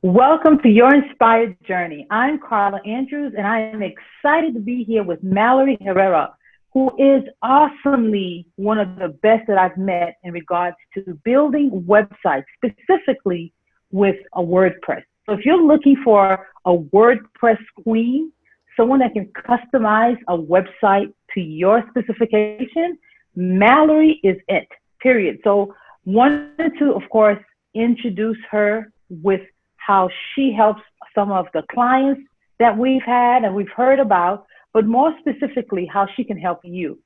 Welcome to Your Inspired Journey. I'm Carla Andrews, and I am excited to be here with Mallory Herrera, who is awesomely one of the best that I've met in regards to building websites, specifically with a WordPress. So if you're looking for a WordPress queen, someone that can customize a website to your specification, Mallory is it, period. So wanted to, of course, introduce her with how she helps some of the clients that we've had and we've heard about, but more specifically, how she can help you.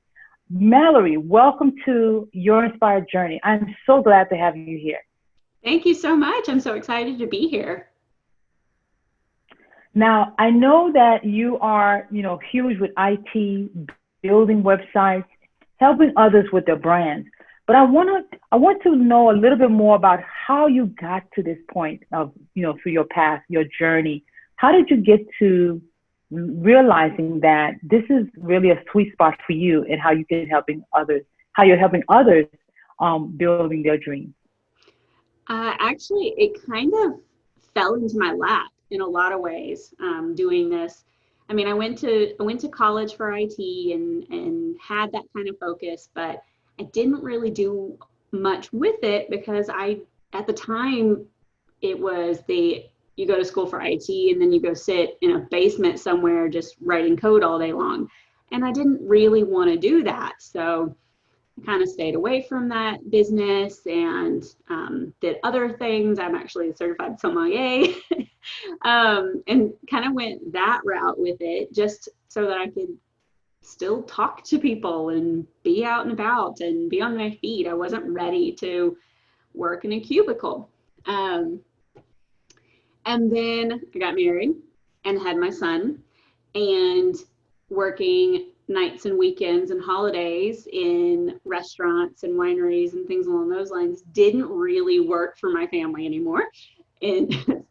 Mallory, welcome to Your Inspired Journey. I'm so glad to have you here. Thank you so much. I'm so excited to be here. Now, I know that you are, huge with IT, building websites, helping others with their brands. But I want to know a little bit more about how you got to this point of, through your path, your journey. How did you get to realizing that this is really a sweet spot for you and how you can helping others, how you're helping others building their dreams? Actually, it kind of fell into my lap in a lot of ways. Doing this, I mean, I went to college for IT and had that kind of focus, but I didn't really do much with it because at the time, it was you go to school for IT and then you go sit in a basement somewhere just writing code all day long. And I didn't really want to do that. So I kind of stayed away from that business and did other things. I'm actually a certified sommelier and kind of went that route with it just so that I could still talk to people and be out and about and be on my feet. I wasn't ready to work in a cubicle. Um, and then I got married and had my son, and working nights and weekends and holidays in restaurants and wineries and things along those lines didn't really work for my family anymore. And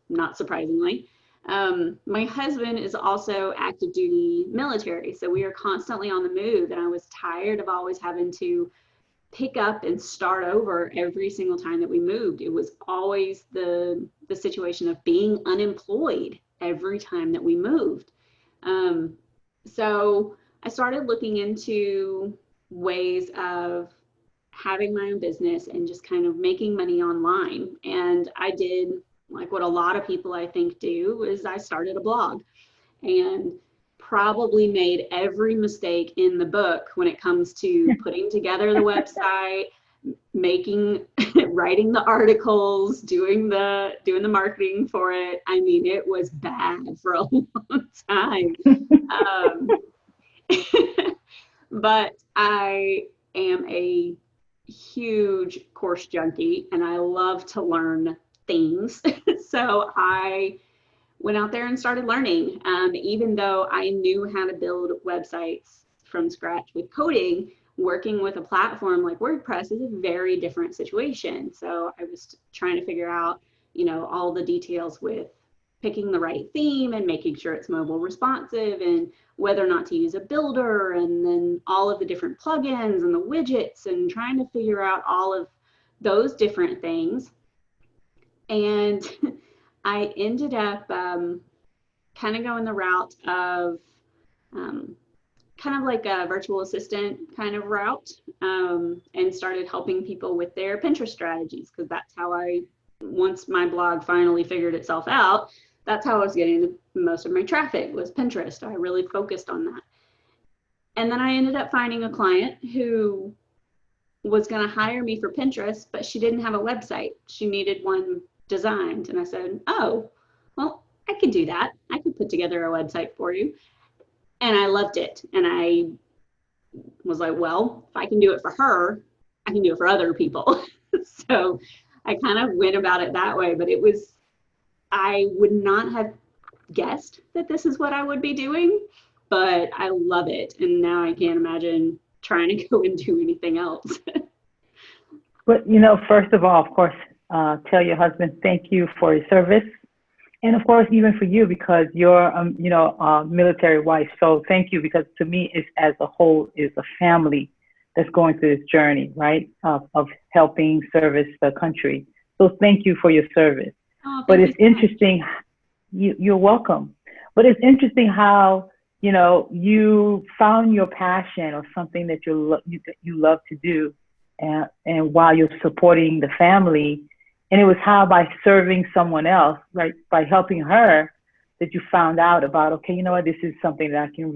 not surprisingly, my husband is also active duty military, so we are constantly on the move, and I was tired of always having to pick up and start over every single time that we moved. It was always the situation of being unemployed every time that we moved. Um, so I started looking into ways of having my own business and just kind of making money online. And I did like what a lot of people I think do is I started a blog and probably made every mistake in the book when it comes to putting together the website, making writing the articles, doing the marketing for it. I mean, it was bad for a long time. Um, but I am a huge course junkie and I love to learn things. So I went out there and started learning. Even though I knew how to build websites from scratch with coding, working with a platform like WordPress is a very different situation. So I was trying to figure out, all the details with picking the right theme and making sure it's mobile responsive and whether or not to use a builder and then all of the different plugins and the widgets and trying to figure out all of those different things. And I ended up kind of going the route of um, kind of like a virtual assistant kind of route, and started helping people with their Pinterest strategies because that's how once my blog finally figured itself out, that's how I was getting most of my traffic was Pinterest. I really focused on that. And then I ended up finding a client who was going to hire me for Pinterest, but she didn't have a website. She needed one designed. And I said, oh, well, I could do that. I could put together a website for you. And I loved it. And I was like, well, if I can do it for her, I can do it for other people. So I kind of went about it that way. But I would not have guessed that this is what I would be doing, but I love it. And now I can't imagine trying to go and do anything else. But, first of all, of course, tell your husband thank you for his service. And of course, even for you, because you're, a military wife. So thank you, because to me, it's as a whole is a family that's going through this journey, right, of helping service the country. So thank you for your service. Oh, But thank you it's so much. interesting. You're welcome. But it's interesting how, you found your passion or something that you love to do, and while you're supporting the family, and it was how by serving someone else, right, by helping her, that you found out about, okay, you know what, this is something that can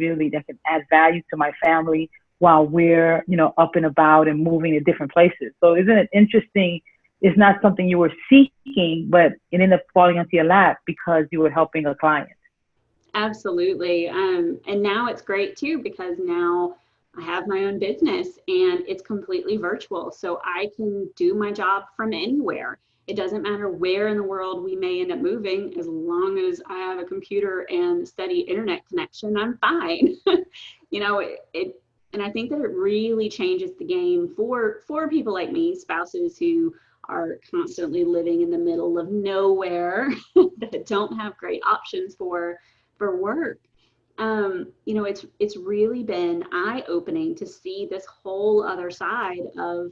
add value to my family while we're, up and about and moving to different places. So isn't it interesting? It's not something you were seeking, but it ended up falling onto your lap because you were helping a client. Absolutely. And now it's great too because now I have my own business and it's completely virtual. So I can do my job from anywhere. It doesn't matter where in the world we may end up moving, as long as I have a computer and steady internet connection, I'm fine. And I think that it really changes the game for people like me, spouses who are constantly living in the middle of nowhere that don't have great options for work. It's really been eye opening to see this whole other side of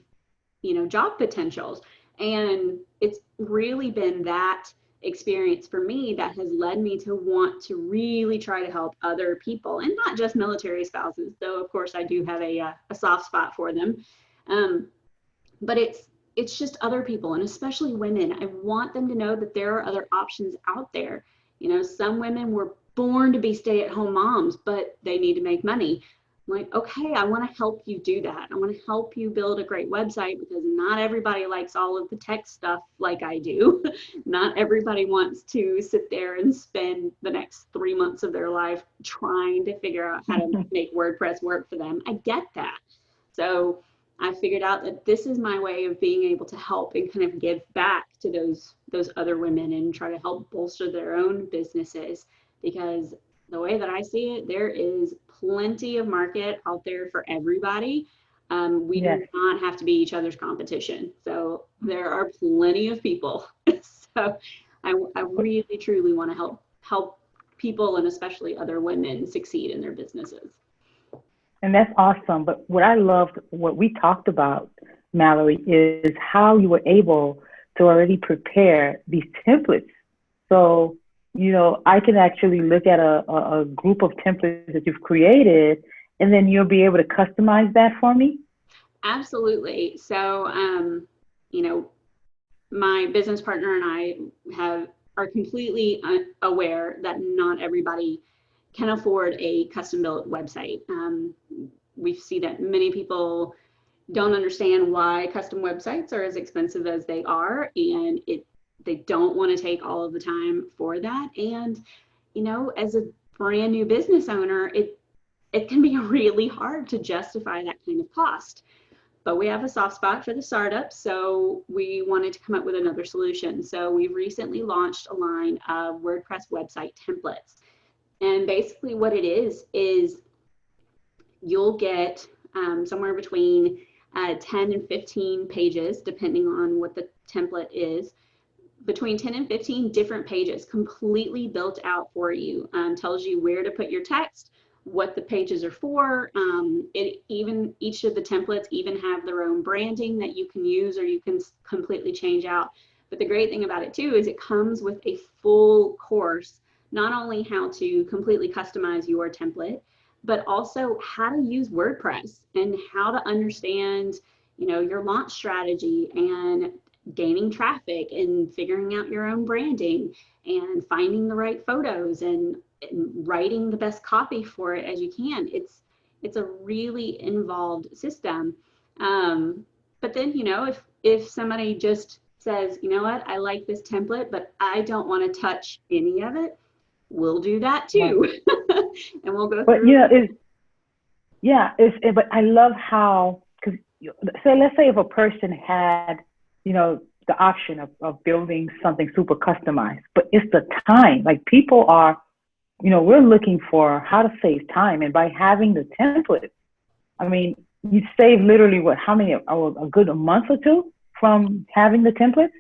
job potentials, and it's really been that experience for me that has led me to want to really try to help other people, and not just military spouses, though of course I do have a soft spot for them. um, but it's just other people, and especially women. I want them to know that there are other options out there. Some women were born to be stay-at-home moms, but they need to make money. I'm like, okay, I want to help you do that. I want to help you build a great website, because not everybody likes all of the tech stuff like I do. Not everybody wants to sit there and spend the next 3 months of their life trying to figure out how to make WordPress work for them. I get that. So I figured out that this is my way of being able to help and kind of give back to those other women and try to help bolster their own businesses, because the way that I see it, there is plenty of market out there for everybody. We Yes. do not have to be each other's competition. So there are plenty of people. So I really truly want to help people, and especially other women, succeed in their businesses. And that's awesome. But what I loved, what we talked about, Mallory, is how you were able to already prepare these templates. So, I can actually look at a group of templates that you've created, and then you'll be able to customize that for me. Absolutely. So, you know, my business partner and I are completely aware that not everybody can afford a custom built website. We see that many people don't understand why custom websites are as expensive as they are, and they don't want to take all of the time for that. And as a brand new business owner, it can be really hard to justify that kind of cost. But we have a soft spot for the startups, so we wanted to come up with another solution. So we've recently launched a line of WordPress website templates. And basically what it is you'll get somewhere between 10 and 15 pages, depending on what the template is, between 10 and 15 different pages completely built out for you. Tells you where to put your text, what the pages are for. Each of the templates even have their own branding that you can use or you can completely change out. But the great thing about it too is it comes with a full course, not only how to completely customize your template, but also how to use WordPress and how to understand, your launch strategy and gaining traffic and figuring out your own branding and finding the right photos and writing the best copy for it as you can. It's a really involved system. But then, if somebody just says, you know what, I like this template, but I don't want to touch any of it, we'll do that Right. too. And we'll go But through. but I love how, because so let's say if a person had, the option of building something super customized, but it's the time. Like people are, we're looking for how to save time, and by having the template, I mean, you save literally what? How many? A good month or two from having the templates.